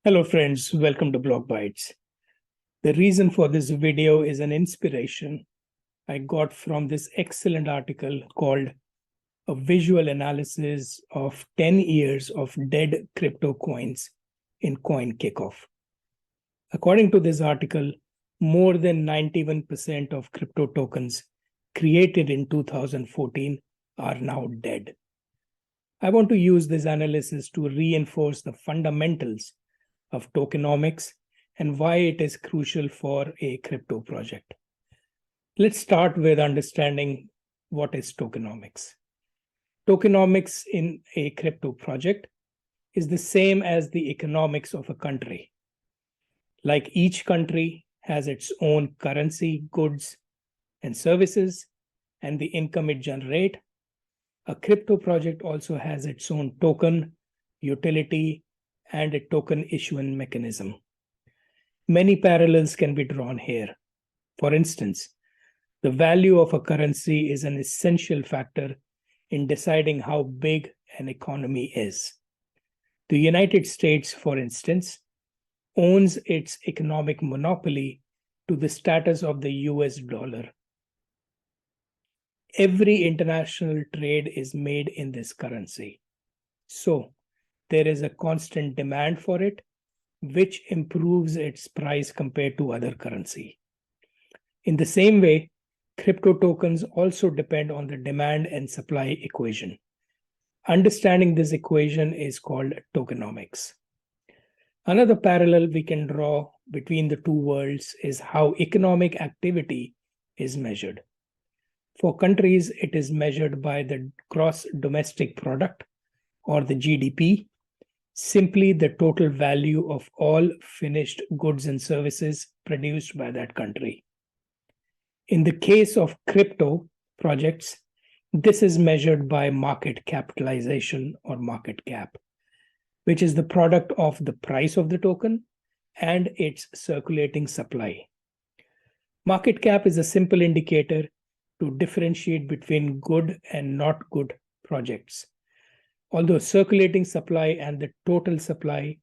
Hello friends, welcome to Block Bytes. The reason for this video is an inspiration I got from this excellent article called A Visual Analysis of 10 Years of Dead Crypto Coins in Coin Kickoff. According to this article, more than 91% of crypto tokens created in 2014 are now dead. I want to use this analysis to reinforce the fundamentals of tokenomics and why it is crucial for a crypto project. Let's start with understanding what is tokenomics. Tokenomics in a crypto project is the same as the economics of a country. Like each country has its own currency, goods, and services, and the income it generates, a crypto project also has its own token, utility, and a token issuance mechanism. Many parallels can be drawn here. For instance, the value of a currency is an essential factor in deciding how big an economy is. The United States, for instance, owns its economic monopoly to the status of the US dollar. Every international trade is made in this currency. So, there is a constant demand for it, which improves its price compared to other currency. In the same way, crypto tokens also depend on the demand and supply equation. Understanding this equation is called tokenomics. Another parallel we can draw between the two worlds is how economic activity is measured. For countries, it is measured by the gross domestic product, or the GDP, simply the total value of all finished goods and services produced by that country. In the case of crypto projects, this is measured by market capitalization, or market cap, which is the product of the price of the token and its circulating supply. Market cap is a simple indicator to differentiate between good and not good projects, although circulating supply and the total supply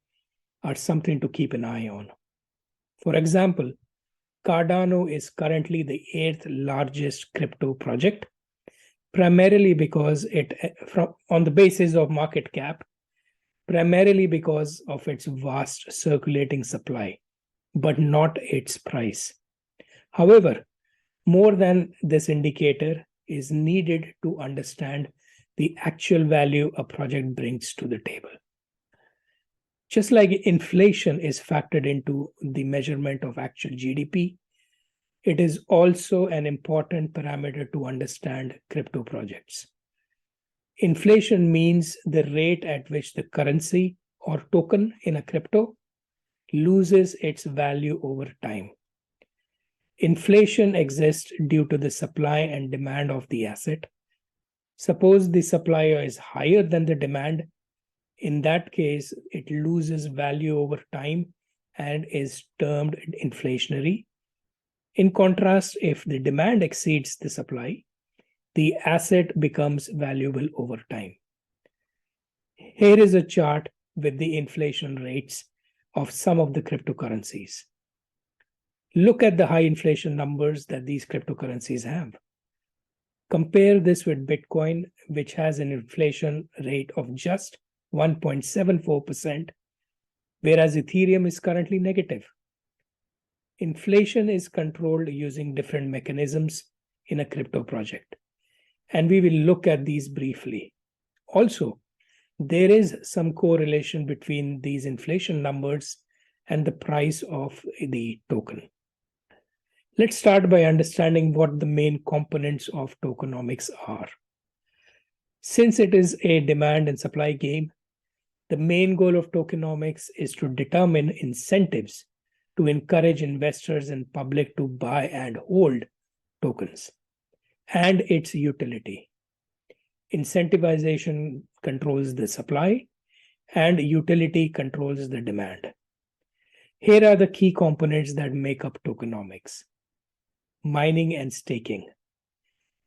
are something to keep an eye on. For example, Cardano is currently the 8th largest crypto project, primarily because on the basis of market cap, primarily because of its vast circulating supply, but not its price. However, more than this indicator is needed to understand the actual value a project brings to the table. Just like inflation is factored into the measurement of actual GDP, it is also an important parameter to understand crypto projects. Inflation means the rate at which the currency or token in a crypto loses its value over time. Inflation exists due to the supply and demand of the asset. Suppose the supply is higher than the demand. In that case, it loses value over time and is termed inflationary. In contrast, if the demand exceeds the supply, the asset becomes valuable over time. Here is a chart with the inflation rates of some of the cryptocurrencies. Look at the high inflation numbers that these cryptocurrencies have. Compare this with Bitcoin, which has an inflation rate of just 1.74%, whereas Ethereum is currently negative. Inflation is controlled using different mechanisms in a crypto project, and we will look at these briefly. Also, there is some correlation between these inflation numbers and the price of the token. Let's start by understanding what the main components of tokenomics are. Since it is a demand and supply game, the main goal of tokenomics is to determine incentives to encourage investors and public to buy and hold tokens, and its utility. Incentivization controls the supply, and utility controls the demand. Here are the key components that make up tokenomics. Mining and staking.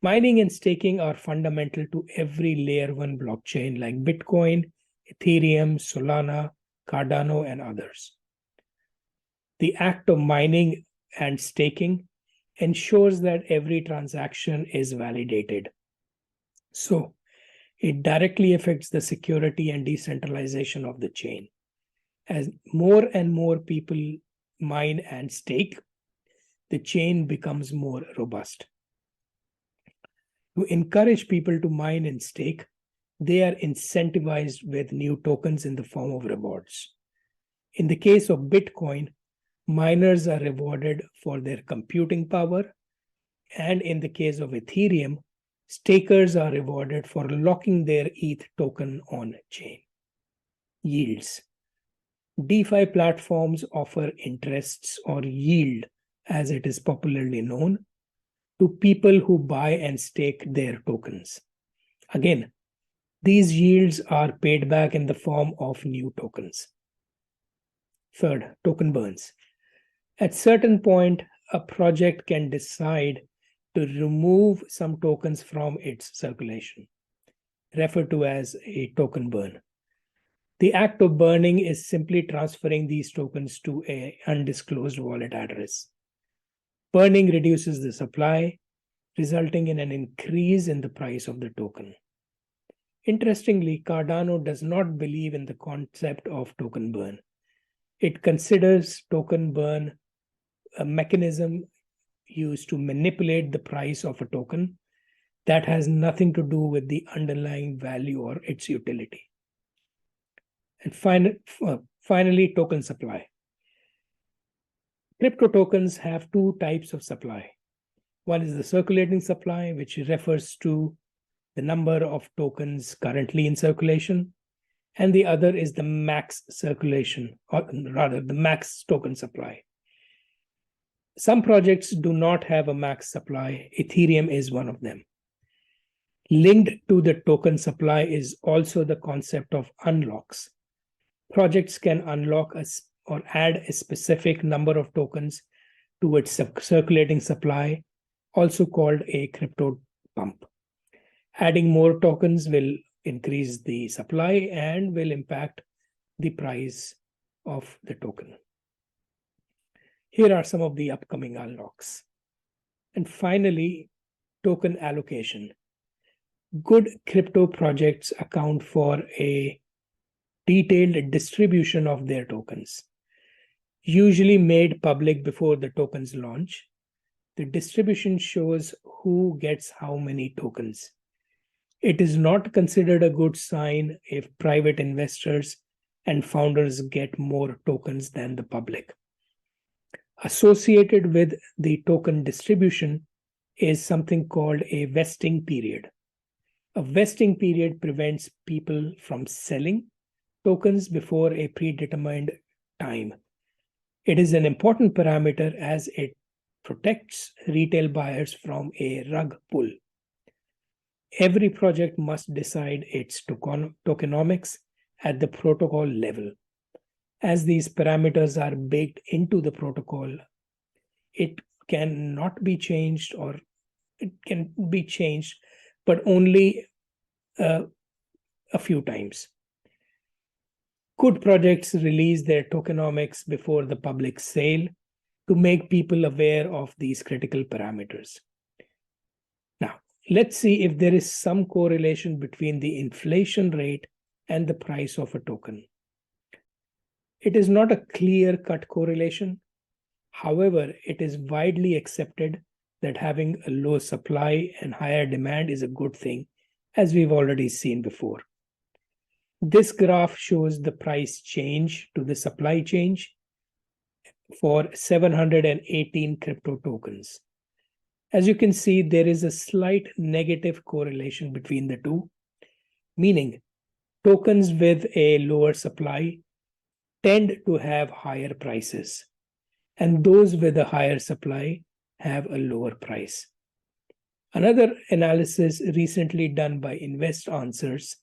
Mining and staking are fundamental to every layer 1 blockchain like Bitcoin, Ethereum, Solana, Cardano, and others. The act of mining and staking ensures that every transaction is validated. So it directly affects the security and decentralization of the chain. As more and more people mine and stake, the chain becomes more robust. To encourage people to mine and stake, they are incentivized with new tokens in the form of rewards. In the case of Bitcoin, miners are rewarded for their computing power, and in the case of Ethereum, stakers are rewarded for locking their ETH token on chain. Yields. DeFi platforms offer interests or yield, as it is popularly known, to people who buy and stake their tokens. Again, these yields are paid back in the form of new tokens. Third, token burns. At certain point, a project can decide to remove some tokens from its circulation, referred to as a token burn. The act of burning is simply transferring these tokens to an undisclosed wallet address. Burning reduces the supply, resulting in an increase in the price of the token. Interestingly, Cardano does not believe in the concept of token burn. It considers token burn a mechanism used to manipulate the price of a token that has nothing to do with the underlying value or its utility. And finally, token supply. Crypto tokens have two types of supply. One is the circulating supply, which refers to the number of tokens currently in circulation, and the other is the max circulation, or rather the max token supply. Some projects do not have a max supply. Ethereum is one of them. Linked to the token supply is also the concept of unlocks. Projects can unlock or add a specific number of tokens to its circulating supply, also called a crypto pump. Adding more tokens will increase the supply and will impact the price of the token. Here are some of the upcoming unlocks. And finally, token allocation. Good crypto projects account for a detailed distribution of their tokens, usually made public before the tokens launch. The distribution shows who gets how many tokens. It is not considered a good sign if private investors and founders get more tokens than the public. Associated with the token distribution is something called a vesting period. A vesting period prevents people from selling tokens before a predetermined time. It is an important parameter as it protects retail buyers from a rug pull. Every project must decide its tokenomics at the protocol level. As these parameters are baked into the protocol, it cannot be changed, or it can be changed, but only a few times. Good projects release their tokenomics before the public sale to make people aware of these critical parameters. Now, let's see if there is some correlation between the inflation rate and the price of a token. It is not a clear-cut correlation. However, it is widely accepted that having a low supply and higher demand is a good thing, as we've already seen before. This graph shows the price change to the supply change for 718 crypto tokens. As you can see, there is a slight negative correlation between the two, meaning tokens with a lower supply tend to have higher prices, and those with a higher supply have a lower price. Another analysis recently done by Invest Answers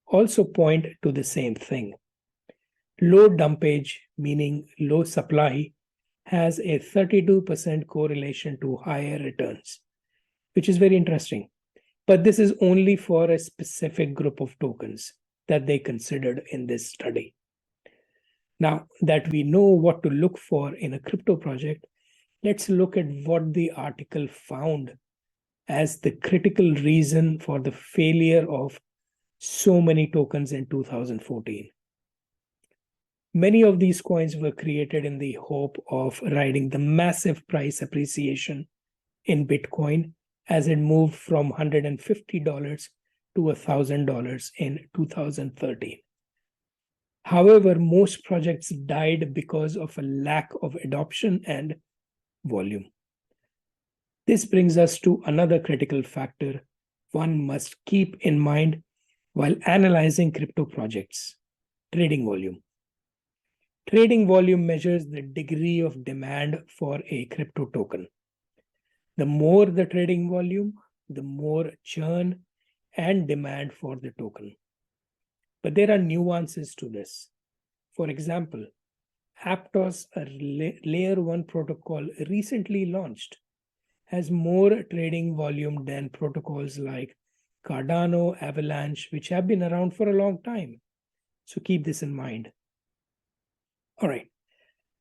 also point to the same thing. Low dumpage, meaning low supply, has a 32% correlation to higher returns, which is very interesting. But this is only for a specific group of tokens that they considered in this study. Now that we know what to look for in a crypto project, let's look at what the article found as the critical reason for the failure of so many tokens in 2014. Many of these coins were created in the hope of riding the massive price appreciation in Bitcoin as it moved from $150 to $1,000 in 2013. However, most projects died because of a lack of adoption and volume. This brings us to another critical factor one must keep in mind while analyzing crypto projects: trading volume. Trading volume measures the degree of demand for a crypto token. The more the trading volume, the more churn and demand for the token. But there are nuances to this. For example, Aptos, a layer 1 protocol recently launched, has more trading volume than protocols like Cardano, Avalanche, which have been around for a long time. So keep this in mind. All right,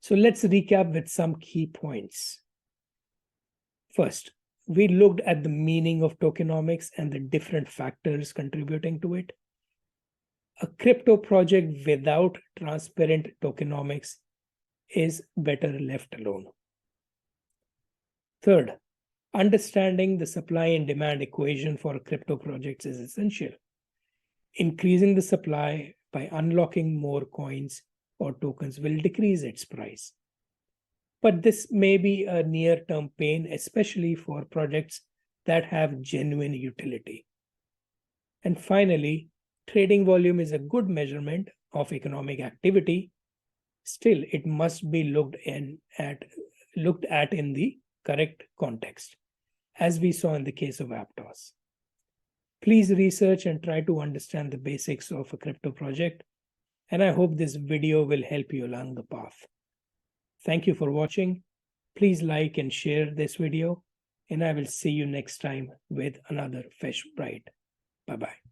so let's recap with some key points. First, we looked at the meaning of tokenomics and the different factors contributing to it. A crypto project without transparent tokenomics is better left alone. Third, understanding the supply and demand equation for crypto projects is essential. Increasing the supply by unlocking more coins or tokens will decrease its price. But this may be a near-term pain, especially for projects that have genuine utility. And finally, trading volume is a good measurement of economic activity. Still, it must be looked at in the correct context, as we saw in the case of Aptos. Please research and try to understand the basics of a crypto project, and I hope this video will help you along the path. Thank you for watching. Please like and share this video, and I will see you next time with another Fish Bright. Bye-bye.